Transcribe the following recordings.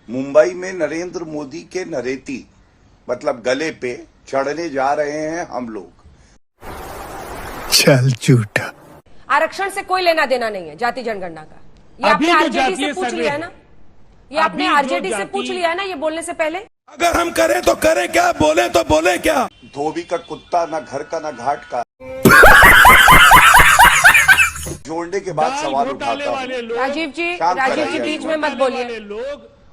मुंबई में नरेंद्र मोदी के नरेती मतलब गले पे चढ़ने जा रहे हैं हम लोग। चल झूठा। आरक्षण से कोई लेना देना नहीं है जाति जनगणना का। ये आपने आरजेडी से पूछ लिया है ना, ये आपने आरजेडी से पूछ लिया है ना ये बोलने से पहले। अगर हम करें तो करें क्या, बोले तो बोले क्या। धोबी का कुत्ता ना घर का ना घाट का। जोड़ने के बाद सवाल उठाता हूं। राजीव जी बीच में मत बोलिए।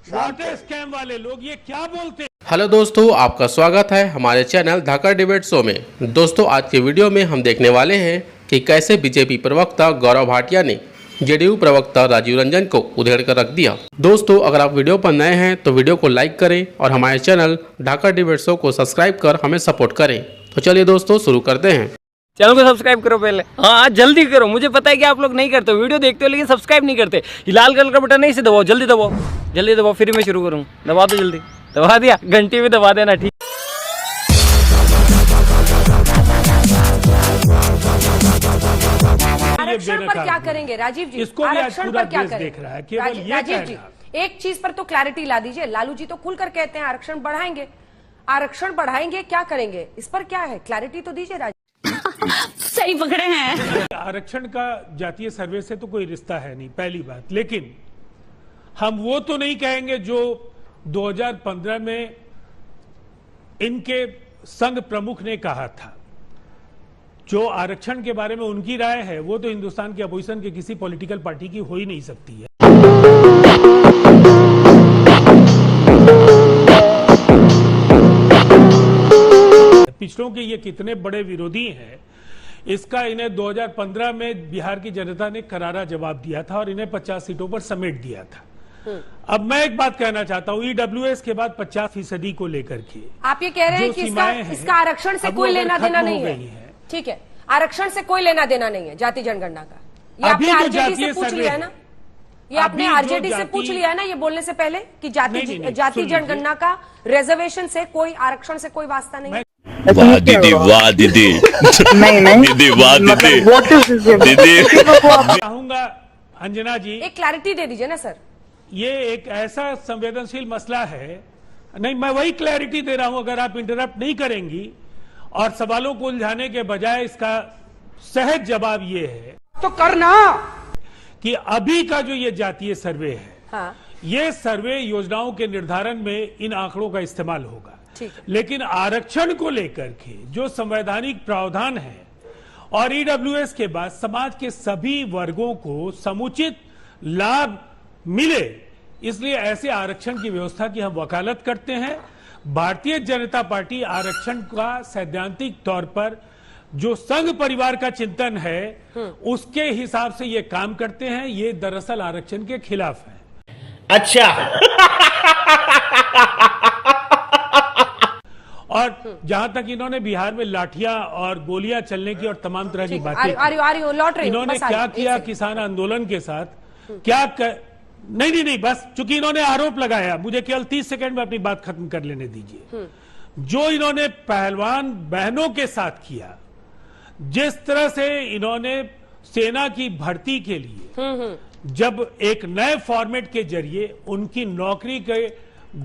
वाटर स्कैम वाले लोग ये क्या बोलते हैं। हेलो दोस्तों, आपका स्वागत है हमारे चैनल धाकड़ डिबेट शो में। दोस्तों, आज के वीडियो में हम देखने वाले हैं कि कैसे बीजेपी प्रवक्ता गौरव भाटिया ने जेडीयू प्रवक्ता राजीव रंजन को उधेड़ कर रख दिया। दोस्तों, अगर आप वीडियो पर नए हैं तो वीडियो को लाइक करें और हमारे चैनल धाकड़ डिबेट शो को सब्सक्राइब कर हमें सपोर्ट करें। तो चलिए दोस्तों शुरू करते हैं। चैनल को सब्सक्राइब करो पहले। हाँ जल्दी करो, मुझे पता है कि आप लोग नहीं करते, वीडियो देखते हो लेकिन सब्सक्राइब नहीं करते। ये लाल कलर का बटन नहीं से दबाओ, जल्दी दबाओ, जल्दी दबाओ, फिर मैं शुरू करूँ। दबा दो जल्दी, दबा दिया, घंटी में दबा देना। ठीक, आरक्षण पर क्या करेंगे राजीव जी? इसको आरक्षण पर क्या करें? देख रहा है केवल ये राजीव जी एक चीज पर तो क्लैरिटी ला दीजिए। लालू जी तो खुलकर कहते हैं आरक्षण बढ़ाएंगे, आरक्षण बढ़ाएंगे, क्या करेंगे इस पर क्या है? क्लैरिटी तो दीजिए राजीव। सही पकड़े हैं। आरक्षण का जातीय सर्वे से तो कोई रिश्ता है नहीं, पहली बात। लेकिन हम वो तो नहीं कहेंगे जो 2015 में इनके संघ प्रमुख ने कहा था। जो आरक्षण के बारे में उनकी राय है वो तो हिंदुस्तान की अपोजिशन के किसी पॉलिटिकल पार्टी की हो ही नहीं सकती है। पिछड़ों के ये कितने बड़े विरोधी हैं, इसका इन्हें 2015 में बिहार की जनता ने करारा जवाब दिया था और इन्हें 50 सीटों पर समेट दिया था। अब मैं एक बात कहना चाहता हूं, ईडब्ल्यूएस के बाद 50% को लेकर के आप ये कह रहे हैं कि इसका आरक्षण से कोई लेना देना नहीं है। ठीक है, आरक्षण से कोई लेना देना नहीं है जाति जनगणना का। ये आपने आरजेडी से पूछ लिया है ना, ये आपने आरजेडी से पूछ लिया है ना ये बोलने से पहले कि जाति जनगणना का रिजर्वेशन से कोई, आरक्षण से कोई वास्ता नहीं है। वाह दीदी, वाह दीदी, नहीं दीदी, वाह दीदी, दीदी। चाहूंगा अंजना जी एक क्लैरिटी दे दीजिए ना सर। ये एक ऐसा संवेदनशील मसला है। नहीं, मैं वही क्लैरिटी दे रहा हूं। अगर आप इंटरप्ट नहीं करेंगी और सवालों को उलझाने के बजाय इसका सहज जवाब ये है तो करना कि अभी का जो ये जातीय सर्वे है, हाँ। ये सर्वे योजनाओं के निर्धारण में इन आंकड़ों का इस्तेमाल होगा। लेकिन आरक्षण को लेकर के जो संवैधानिक प्रावधान है और ईडब्ल्यूएस के बाद समाज के सभी वर्गों को समुचित लाभ मिले, इसलिए ऐसे आरक्षण की व्यवस्था की हम वकालत करते हैं। भारतीय जनता पार्टी आरक्षण का सैद्धांतिक तौर पर जो संघ परिवार का चिंतन है उसके हिसाब से ये काम करते हैं। ये दरअसल आरक्षण के खिलाफ है। अच्छा। और जहां तक इन्होंने बिहार में लाठियां और गोलियां चलने की और तमाम तरह की बातें, इन्होंने क्या किया किसान आंदोलन के साथ, क्या नहीं, बस चूंकि इन्होंने आरोप लगाया, मुझे केवल 30 सेकंड में अपनी बात खत्म कर लेने दीजिए। जो इन्होंने पहलवान बहनों के साथ किया, जिस तरह से इन्होंने सेना की भर्ती के लिए जब एक नए फॉर्मेट के जरिए उनकी नौकरी के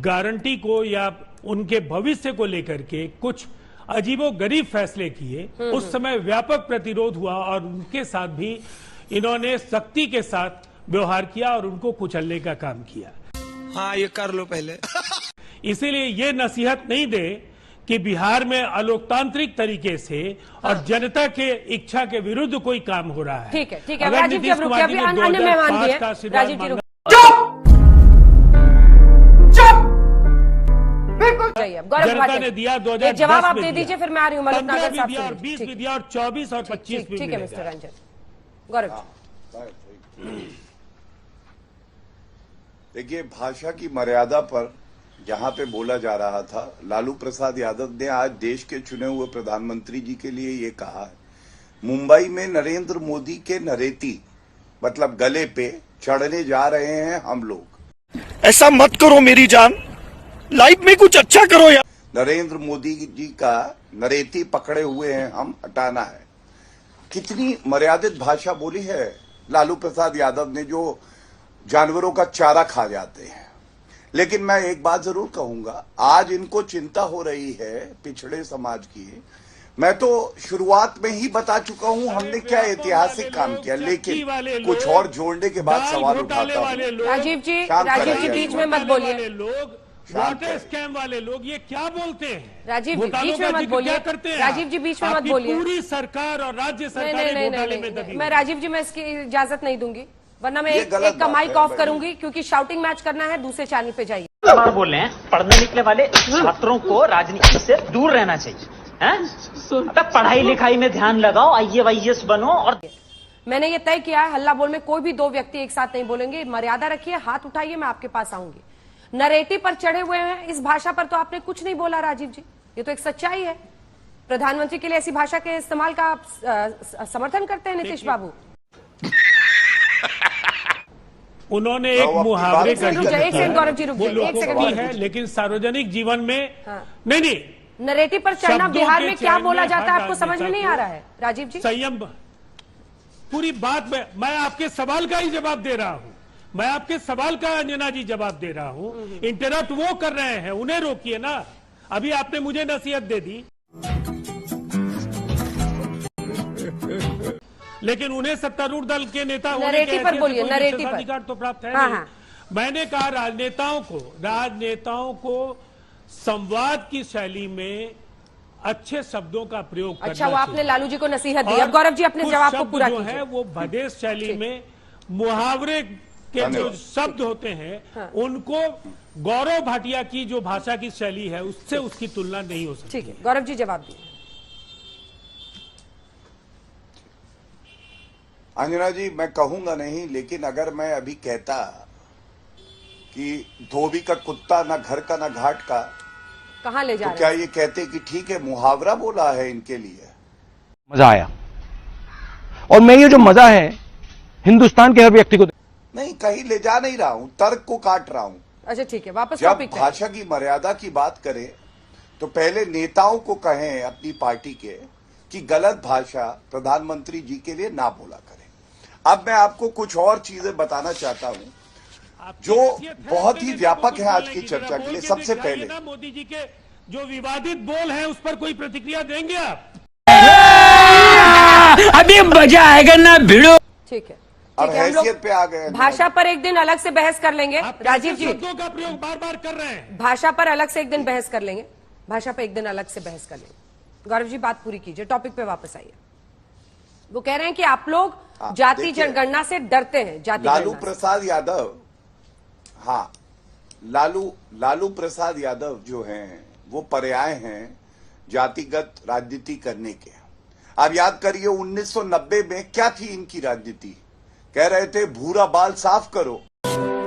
गारंटी को या उनके भविष्य को लेकर के कुछ अजीबोगरीब फैसले किए, उस समय व्यापक प्रतिरोध हुआ और उनके साथ भी इन्होंने सख्ती के साथ व्यवहार किया और उनको कुचलने का काम किया। हाँ, ये कर लो पहले। इसीलिए ये नसीहत नहीं दे कि बिहार में अलोकतांत्रिक तरीके से और जनता के इच्छा के विरुद्ध कोई काम हो रहा है। ठीक है, ठीक है। राजीव जी, अब रुकिए, अभी अन्य मेहमान भी हैं। राजीव जी जनता ने दिया 2010 जवाब आप दे दीजिए, फिर मैं आ रही हूँ। 20 भी दिया और 24 और 25 भी। ठीक है मिस्टर रंजन। गौरव, देखिए, भाषा की मर्यादा पर जहां पे बोला जा रहा था, लालू प्रसाद यादव ने आज देश के चुने हुए प्रधानमंत्री जी के लिए ये कहा है, मुंबई में नरेंद्र मोदी के नरेती मतलब गले पे चढ़ने जा रहे हैं हम लोग। ऐसा मत करो मेरी जान, लाइफ में कुछ अच्छा करो यार। नरेंद्र मोदी जी का नरेती पकड़े हुए हैं हम, हटाना है। कितनी मर्यादित भाषा बोली है लालू प्रसाद यादव ने, जो जानवरों का चारा खा जाते हैं। लेकिन मैं एक बात जरूर कहूंगा, आज इनको चिंता हो रही है पिछड़े समाज की। मैं तो शुरुआत में ही बता चुका हूं हमने क्या ऐतिहासिक काम किया, लेकिन कुछ और जोड़ने के बाद सवाल उठाता हूं। राजीव जी बीच में मत बोलिए। वाटर स्कैम वाले लोग ये क्या बोलते हैं? राजीव जी बीच में मत बोलिए। राजीव जी बीच में मत बोलिए। पूरी सरकार और राज्य सरकार घोटाले में दबी। मैं राजीव जी मैं इसकी इजाजत नहीं दूंगी, वरना मैं एक का माइक ऑफ करूंगी, क्योंकि शाउटिंग मैच करना है। दूसरे चैनल पे जाइए। बोल रहे हैं पढ़ने निकले वाले छात्रों को राजनीति से दूर रहना चाहिए, हैं? पढ़ाई लिखाई में ध्यान लगाओ, IAS बनो। और मैंने ये तय किया है, हल्ला बोल में कोई भी दो व्यक्ति एक साथ नहीं बोलेंगे। मर्यादा रखिए, हाथ उठाइए, मैं आपके पास आऊंगी। नरेटिव पर चढ़े हुए हैं, इस भाषा पर तो आपने कुछ नहीं बोला राजीव जी, ये तो एक सच्चाई है। प्रधानमंत्री के लिए ऐसी भाषा के इस्तेमाल का आप समर्थन करते हैं नीतीश बाबू? उन्होंने एक मुहावरे का एक सेकंड गौरव जी रुकिए, एक सेकंड है, लेकिन सार्वजनिक जीवन में नहीं नरेटिव पर चढ़ना। बिहार में क्या बोला जाता है आपको समझ में नहीं आ रहा है राजीव जी? संयम। पूरी बात में मैं आपके सवाल का ही जवाब दे रहा हूं। मैं आपके सवाल का अंजना जी जवाब दे रहा हूं। इंटरप्ट वो कर रहे हैं, उन्हें रोकिए ना। अभी आपने मुझे नसीहत दे दी, लेकिन उन्हें सत्तारूढ़ दल के नेता होने के अधिकार तो प्राप्त है नहीं। मैंने कहा राजनेताओं को संवाद की शैली में अच्छे शब्दों का प्रयोग करना चाहिए। वो आपने लालू जी को नसीहत दी। अब गौरव जी अपने जवाब को पूरा कीजिए। है वो भदेश शैली में मुहावरे के जो शब्द होते हैं उनको गौरव भाटिया की जो भाषा की शैली है उससे उसकी तुलना नहीं हो सकती। ठीक है, गौरव जी जवाब दिए। अंजना जी मैं कहूंगा नहीं, लेकिन अगर मैं अभी कहता कि धोबी का कुत्ता ना घर का ना घाट का, कहां ले जा तो क्या ये कहते कि ठीक है मुहावरा बोला है इनके लिए? मजा आया। और मैं ये जो मजा है हिंदुस्तान के हर व्यक्ति को नहीं, कहीं ले जा नहीं रहा हूं, तर्क को काट रहा हूं। अच्छा ठीक है, वापस जब भाषा की मर्यादा की बात करें तो पहले नेताओं को कहें अपनी पार्टी के कि गलत भाषा प्रधानमंत्री जी के लिए ना बोला करें। अब मैं आपको कुछ और चीजें बताना चाहता हूं जो बहुत ही व्यापक है आज की चर्चा के लिए। सबसे पहले मोदी जी के जो विवादित बोल हैं उस पर कोई प्रतिक्रिया देंगे आप? अभी मजा आएगा ना भिड़ो। ठीक है, अब हैसियत पे आ गए। भाषा पर एक दिन अलग से बहस कर लेंगे राजीव जी। शब्दों का प्रयोग बार बार कर रहे हैं। भाषा पर अलग से एक दिन बहस कर लेंगे, भाषा पर एक दिन अलग से बहस कर लेंगे। गौरव जी बात पूरी कीजिए, टॉपिक पे वापस आइए। वो कह रहे हैं कि आप लोग जाति जनगणना से डरते हैं। जाति लालू प्रसाद यादव, हाँ लालू प्रसाद यादव जो हैं वो पर्याय हैं जातिगत राजनीति करने के। आप याद करिए 1990 में क्या थी इनकी राजनीति? कह रहे थे भूरा बाल साफ करो।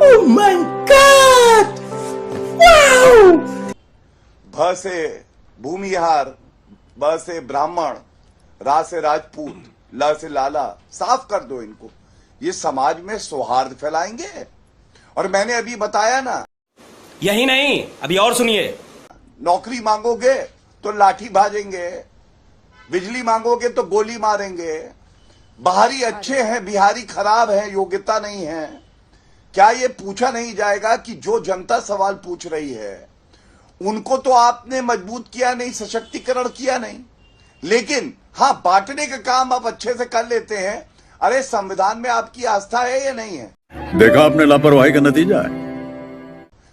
Oh my God! Wow! भ से भूमिहार, ब से ब्राह्मण, रा से राजपूत, ल से लाला, साफ कर दो इनको। ये समाज में सौहार्द फैलाएंगे। और मैंने अभी बताया ना, यही नहीं अभी और सुनिए। नौकरी मांगोगे तो लाठी भाजेंगे, बिजली मांगोगे तो गोली मारेंगे। बाहरी अच्छे हैं, बिहारी खराब हैं, योग्यता नहीं है। क्या ये पूछा नहीं जाएगा कि जो जनता सवाल पूछ रही है उनको तो आपने मजबूत किया नहीं, सशक्तिकरण किया नहीं, लेकिन हाँ बांटने का काम आप अच्छे से कर लेते हैं। अरे संविधान में आपकी आस्था है या नहीं है? देखा आपने लापरवाही का नतीजा है।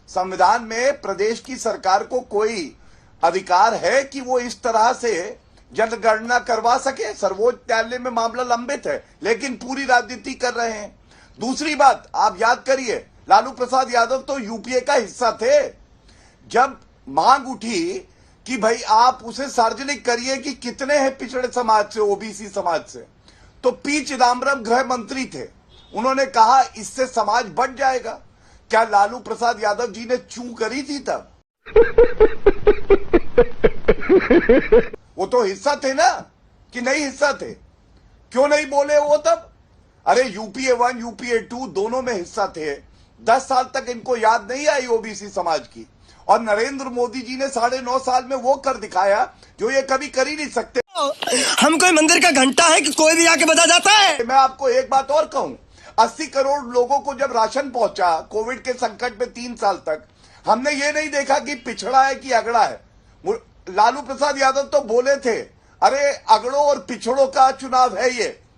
संविधान में प्रदेश की सरकार को कोई अधिकार है कि वो इस तरह से जनगणना करवा सके? सर्वोच्च न्यायालय में मामला लंबित है, लेकिन पूरी राजनीति कर रहे हैं। दूसरी बात आप याद करिए, लालू प्रसाद यादव तो यूपीए का हिस्सा थे। जब मांग उठी कि भाई आप उसे सार्वजनिक करिए कि कितने हैं पिछड़े समाज से, ओबीसी समाज से, तो पी चिदम्बरम गृह मंत्री थे, उन्होंने कहा इससे समाज बढ़ जाएगा। क्या लालू प्रसाद यादव जी ने चू करी थी तब? वो तो हिस्सा थे ना, कि नहीं हिस्सा थे? क्यों नहीं बोले वो तब? अरे यूपीए 1 यूपीए 2 दोनों में हिस्सा थे। 10 साल तक इनको याद नहीं आई ओबीसी समाज की। और नरेंद्र मोदी जी ने 9.5 साल में वो कर दिखाया जो ये कभी कर ही नहीं सकते। हम कोई मंदिर का घंटा है कि कोई भी आके बजा जाता है? मैं आपको एक बात और कहूं, 80 करोड़ लोगों को जब राशन पहुंचा कोविड के संकट में 3 साल तक, हमने ये नहीं देखा कि पिछड़ा है कि अगड़ा है। लालू प्रसाद यादव तो बोले थे, अरे अगड़ों और पिछड़ों का चुनाव है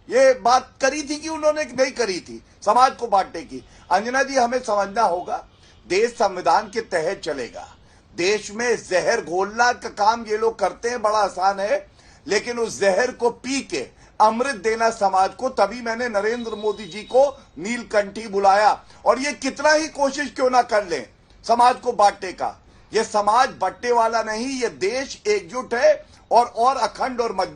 ये बात करी थी कि उन्होंने नहीं करी थी समाज को बांटने की। अंजना जी, हमें समझना होगा, देश संविधान के तहत चलेगा। देश में जहर घोलना का काम ये लोग करते हैं, बड़ा आसान है, लेकिन उस जहर को पी के अमृत देना समाज को, तभी मैंने नरेंद्र मोदी जी को नीलकंठी बुलाया। और ये कितना ही कोशिश क्यों ना कर लें समाज को बांटने का, ये समाज बंटने वाला नहीं, ये देश एकजुट है और अखंड और मजबूत।